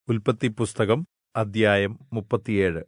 ഉല്പത്തിപ്പുസ്തകം അദ്ധ്യായം 37.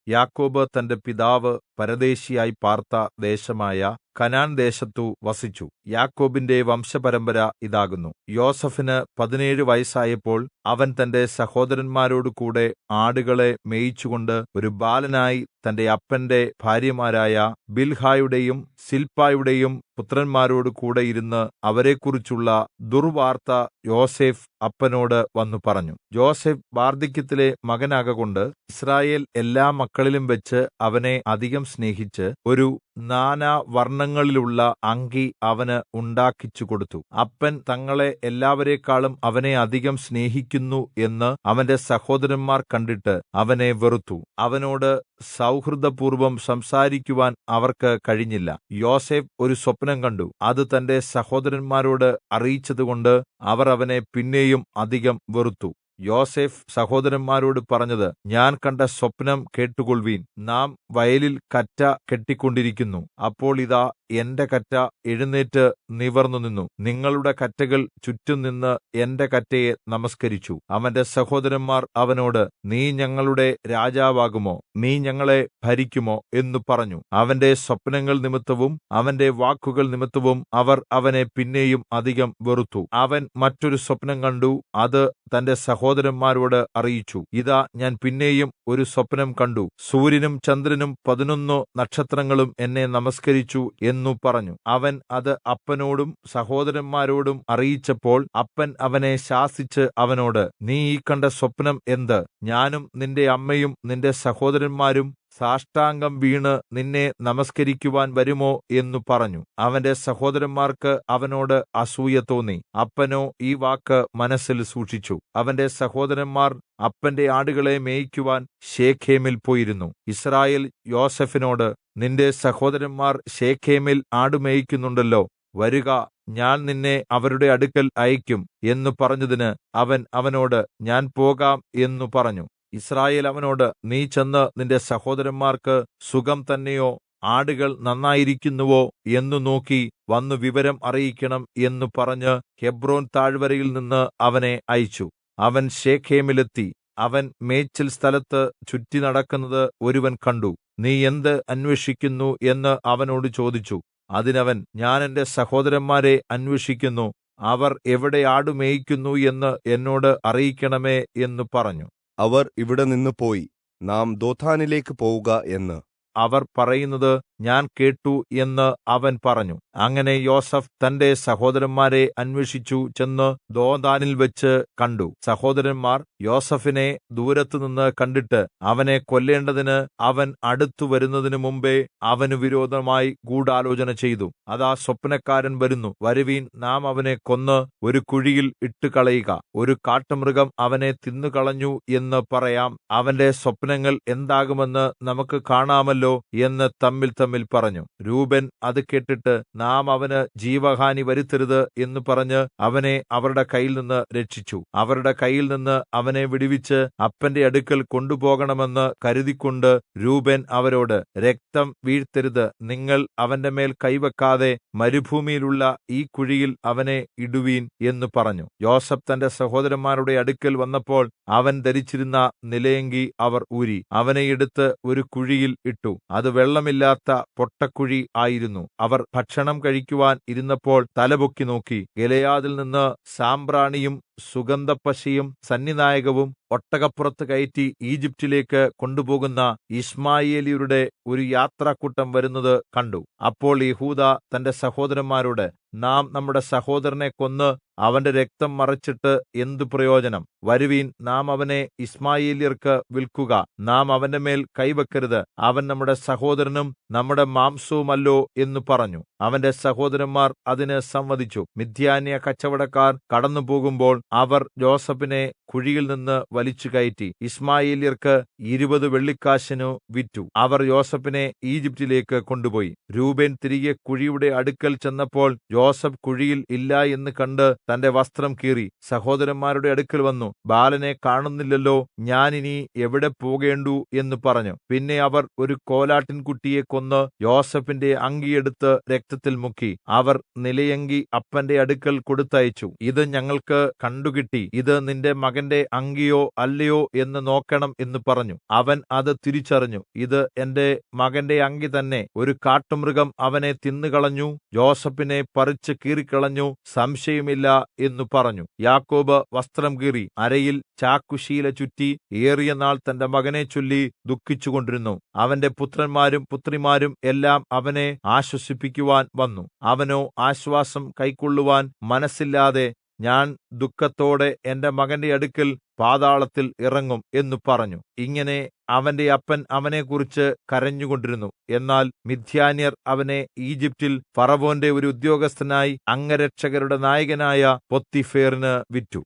യാക്കോബ് തന്റെ പിതാവ് പരദേശിയായി പാർത്ത ദേശമായ കനാൻദേശത്തു വസിച്ചു. യാക്കോബിന്റെ വംശപരമ്പര ഇതാകുന്നു. യോസേഫിന് 17 വയസ്സായപ്പോൾ അവൻ തന്റെ സഹോദരന്മാരോടുകൂടെ ആടുകളെ മേയിച്ചുകൊണ്ട് ഒരു ബാലനായി തന്റെ അപ്പന്റെ ഭാര്യമാരായ ബിൽഹായുടെയും സില്പായുടെയും പുത്രന്മാരോടുകൂടെ ഇരുന്ന് അവരെക്കുറിച്ചുള്ള ദുർവാർത്ത യോസേഫ് അപ്പനോട് വന്നു പറഞ്ഞു. യോസേഫ് വാർദ്ധക്യത്തിലെ മകനാകകൊണ്ട് യിസ്രായേൽ എല്ലാ മക്കളിലും വെച്ച് അവനെ അധികം സ്നേഹിച്ച് ഒരു നാനാവർണ്ണങ്ങളിലുള്ള അങ്കി അവന് ഉണ്ടാക്കിച്ചു കൊടുത്തു. അപ്പൻ തങ്ങളെ എല്ലാവരെക്കാളും അവനെ അധികം സ്നേഹിക്കുന്നു എന്ന് അവന്റെ സഹോദരന്മാർ കണ്ടിട്ട് അവനെ വെറുത്തു. അവനോട് സൗഹൃദപൂർവ്വം സംസാരിക്കുവാൻ അവർക്ക് കഴിഞ്ഞില്ല. യോസേഫ് ഒരു സ്വപ്നം കണ്ടു. അത് തന്റെ സഹോദരന്മാരോട് അറിയിച്ചതുകൊണ്ട് അവർ അവനെ പിന്നെയും അധികം വെറുത്തു. യോസേഫ് സഹോദരന്മാരോട് പറഞ്ഞത്, ഞാൻ കണ്ട സ്വപ്നം കേട്ടുകൊൾവീൻ. നാം വയലിൽ കറ്റ കെട്ടിക്കൊണ്ടിരിക്കുന്നു. അപ്പോൾ ഇതാ എന്റെ കറ്റ എഴുന്നേറ്റ് നിവർന്നു നിന്നു. നിങ്ങളുടെ കറ്റകൾ ചുറ്റും നിന്ന് എന്റെ കറ്റയെ നമസ്കരിച്ചു. അവന്റെ സഹോദരന്മാർ അവനോട്, നീ ഞങ്ങളുടെ രാജാവാകുമോ? നീ ഞങ്ങളെ ഭരിക്കുമോ എന്നു പറഞ്ഞു. അവന്റെ സ്വപ്നങ്ങൾ നിമിത്തവും അവന്റെ വാക്കുകൾ നിമിത്തവും അവർ അവനെ പിന്നെയും അധികം വെറുത്തു. അവൻ മറ്റൊരു സ്വപ്നം കണ്ടു. അത് തന്റെ സഹോദരന്മാരോട് അറിയിച്ചു. ഇതാ ഞാൻ പിന്നെയും ഒരു സ്വപ്നം കണ്ടു. സൂര്യനും ചന്ദ്രനും 11 നക്ഷത്രങ്ങളും എന്നെ നമസ്കരിച്ചു എന്നു പറഞ്ഞു. അവൻ അത് അപ്പനോടും സഹോദരന്മാരോടും അറിയിച്ചപ്പോൾ അപ്പൻ അവനെ ശാസിച്ച് അവനോട്, നീ ഈ കണ്ട സ്വപ്നം എന്ത്? ഞാനും നിന്റെ അമ്മയും നിന്റെ സഹോദരന്മാരും സാഷ്ടാംഗം വീണ് നിന്നെ നമസ്കരിക്കുവാൻ വരുമോ എന്നു പറഞ്ഞു. അവന്റെ സഹോദരന്മാർക്ക് അവനോട് അസൂയ തോന്നി. അപ്പനോ ഈ വാക്ക് മനസ്സിൽ സൂക്ഷിച്ചു. അവന്റെ സഹോദരന്മാർ അപ്പന്റെ ആടുകളെ മേയിക്കുവാൻ ശേഖേമിൽ പോയിരുന്നു. യിസ്രായേൽ യോസേഫിനോട്, നിന്റെ സഹോദരന്മാർ ശേഖേമിൽ ആടുമേയിക്കുന്നുണ്ടല്ലോ, വരുക, ഞാൻ നിന്നെ അവരുടെ അടുക്കൽ അയക്കും എന്നു പറഞ്ഞതിന് അവൻ അവനോട്, ഞാൻ പോകാം എന്നു പറഞ്ഞു. യിസ്രായേൽ അവനോട്, നീ ചെന്ന് നിന്റെ സഹോദരന്മാർക്ക് സുഖം തന്നെയോ, ആടുകൾ നന്നായിരിക്കുന്നുവോ എന്നു നോക്കി വന്നു വിവരം അറിയിക്കണം എന്നു പറഞ്ഞ് ഹെബ്രോൻ താഴ്വരയിൽ നിന്ന് അവനെ അയച്ചു. അവൻ ശേഖേമിലെത്തി. അവൻ മേച്ചിൽ സ്ഥലത്ത് ചുറ്റി നടക്കുന്നത് ഒരുവൻ കണ്ടു. നീ എന്ത് അന്വേഷിക്കുന്നു എന്ന് അവനോട് ചോദിച്ചു. അതിനവൻ, ഞാൻ എന്റെ സഹോദരന്മാരെ അന്വേഷിക്കുന്നു. അവർ എവിടെ ആടുമേയിക്കുന്നു എന്ന് എന്നോട് അറിയിക്കണമേ എന്നു പറഞ്ഞു. അവർ ഇവിടെ നിന്ന് പോയി, നാം ദോഥാനിലേക്ക് പോവുക എന്ന് അവർ പറയുന്നത് ഞാൻ കേട്ടു എന്ന് അവൻ പറഞ്ഞു. അങ്ങനെ യോസേഫ് തന്റെ സഹോദരന്മാരെ അന്വേഷിച്ചു ചെന്ന് ദോഥാനിൽ വെച്ച് കണ്ടു. സഹോദരന്മാർ യോസേഫിനെ ദൂരത്തുനിന്ന് കണ്ടിട്ട് അവനെ കൊല്ലേണ്ടതിന് അവൻ അടുത്തു വരുന്നതിനു മുമ്പേ അവന് വിരോധമായി ഗൂഢാലോചന ചെയ്തു. അതാ സ്വപ്നക്കാരൻ വരുന്നു. വരുവീൻ, നാം അവനെ കൊന്ന് ഒരു കുഴിയിൽ ഇട്ടുകളയുക. ഒരു കാട്ടുമൃഗം അവനെ തിന്നുകളഞ്ഞു എന്ന് പറയാം. അവന്റെ സ്വപ്നങ്ങൾ എന്താകുമെന്ന് നമുക്ക് കാണാമല്ലോ എന്ന് തമ്മിൽ പറഞ്ഞു. രൂബൻ അത് കേട്ടിട്ട്, നാം അവന് ജീവഹാനി വരുത്തരുത് എന്ന് പറഞ്ഞ് അവനെ അവരുടെ കയ്യിൽ നിന്ന് രക്ഷിച്ചു. അവരുടെ കയ്യിൽ നിന്ന് അവനെ വിടുവിച്ച് അപ്പന്റെ അടുക്കൽ കൊണ്ടുപോകണമെന്ന് കരുതിക്കൊണ്ട് രൂബൻ അവരോട്, രക്തം വീഴ്ത്തരുത്. നിങ്ങൾ അവന്റെ മേൽ കൈവെക്കാതെ മരുഭൂമിയിലുള്ള ഈ കുഴിയിൽ അവനെ ഇടുവീൻ എന്ന് പറഞ്ഞു. യോസേഫ് തന്റെ സഹോദരന്മാരുടെ അടുക്കൽ വന്നപ്പോൾ അവൻ ധരിച്ചിരുന്ന നിലയങ്കി അവർ ഊരി അവനെ എടുത്ത് ഒരു കുഴിയിൽ ഇട്ടു. അത് വെള്ളമില്ലാത്ത പൊട്ടക്കുഴി ആയിരുന്നു. അവർ ഭക്ഷണം കഴിക്കുവാൻ ഇരുന്നപ്പോൾ തലപൊക്കി നോക്കി. ഗിലെയാദിൽ നിന്ന് സാമ്പ്രാണിയും സുഗന്ധപ്പശയും സന്നിനായകവും ഒട്ടകപ്പുറത്ത് കയറ്റി ഈജിപ്റ്റിലേക്ക് കൊണ്ടുപോകുന്ന ഇശ്മായേല്യരുടെ ഒരു യാത്രാക്കൂട്ടം വരുന്നത് കണ്ടു. അപ്പോൾ യെഹൂദാ തന്റെ സഹോദരന്മാരോട്, നാം നമ്മുടെ സഹോദരനെ കൊന്ന് അവന്റെ രക്തം മറച്ചിട്ട് എന്തു പ്രയോജനം? വരുവീൻ, നാം അവനെ ഇശ്മായേല്യർക്ക് വിൽക്കുക. നാം അവന്റെ മേൽ കൈവെക്കരുത്. അവൻ നമ്മുടെ സഹോദരനും നമ്മുടെ മാംസവുമല്ലോ എന്ന് പറഞ്ഞു. അവന്റെ സഹോദരന്മാർ അതിന് സമ്മതിച്ചു. മിദ്യാന്യ കച്ചവടക്കാർ കടന്നുപോകുമ്പോൾ അവർ യോസേഫിനെ കുഴിയിൽ നിന്ന് വലിച്ചു കയറ്റി ഇശ്മായേല്യർക്ക് 20 വെള്ളിക്കാശിനു വിറ്റു. അവർ യോസേഫിനെ ഈജിപ്റ്റിലേക്ക് കൊണ്ടുപോയി. രൂബേൻ തിരികെ കുഴിയുടെ അടുക്കൽ ചെന്നപ്പോൾ യോസേഫ് കുഴിയിൽ ഇല്ല എന്ന് കണ്ട് തന്റെ വസ്ത്രം കീറി സഹോദരന്മാരുടെ അടുക്കൽ വന്നു. ബാലനെ കാണുന്നില്ലല്ലോ, ഞാൻ ഇനി എവിടെ പോകേണ്ടു എന്ന് പറഞ്ഞു. പിന്നെ അവർ ഒരു കോലാട്ടിൻകുട്ടിയെ കൊന്ന് യോസേഫിന്റെ അങ്കിയെടുത്ത് രക്തത്തിൽ മുക്കി. അവർ നിലയങ്കി അപ്പന്റെ അടുക്കൽ കൊടുത്തയച്ചു. ഇത് ഞങ്ങൾക്ക് കണ്ട കണ്ടുകിട്ടി, ഇത് നിന്റെ മകന്റെ അങ്കിയോ അല്ലയോ എന്ന് നോക്കണം എന്ന് പറഞ്ഞു. അവൻ അത് തിരിച്ചറിഞ്ഞു, ഇത് എന്റെ മകന്റെ അങ്കി തന്നെ. ഒരു കാട്ടുമൃഗം അവനെ തിന്നുകളഞ്ഞു, യോസേഫിനെ പറിച്ച് കീറിക്കളഞ്ഞു, സംശയമില്ല എന്നു പറഞ്ഞു. യാക്കോബ് വസ്ത്രം കീറി അരയിൽ ചാക്കുശീല ചുറ്റി ഏറിയ നാൾ തന്റെ മകനെ ചൊല്ലി ദുഃഖിച്ചുകൊണ്ടിരുന്നു. അവന്റെ പുത്രന്മാരും പുത്രിമാരും എല്ലാം അവനെ ആശ്വസിപ്പിക്കുവാൻ വന്നു. അവനോ ആശ്വാസം കൈക്കൊള്ളുവാൻ മനസ്സില്ലാതെ, ഞാൻ ദുഃഖത്തോടെ എന്റെ മകന്റെ അടുക്കൽ പാതാളത്തിൽ ഇറങ്ങും എന്നു പറഞ്ഞു. ഇങ്ങനെ അവന്റെ അപ്പൻ അവനെക്കുറിച്ച് കരഞ്ഞുകൊണ്ടിരുന്നു. എന്നാൽ മിദ്യാന്യർ അവനെ ഈജിപ്റ്റിൽ ഫറവോന്റെ ഒരു ഉദ്യോഗസ്ഥനായി അംഗരക്ഷകരുടെ നായകനായ പോത്തിഫേറിന് വിറ്റു.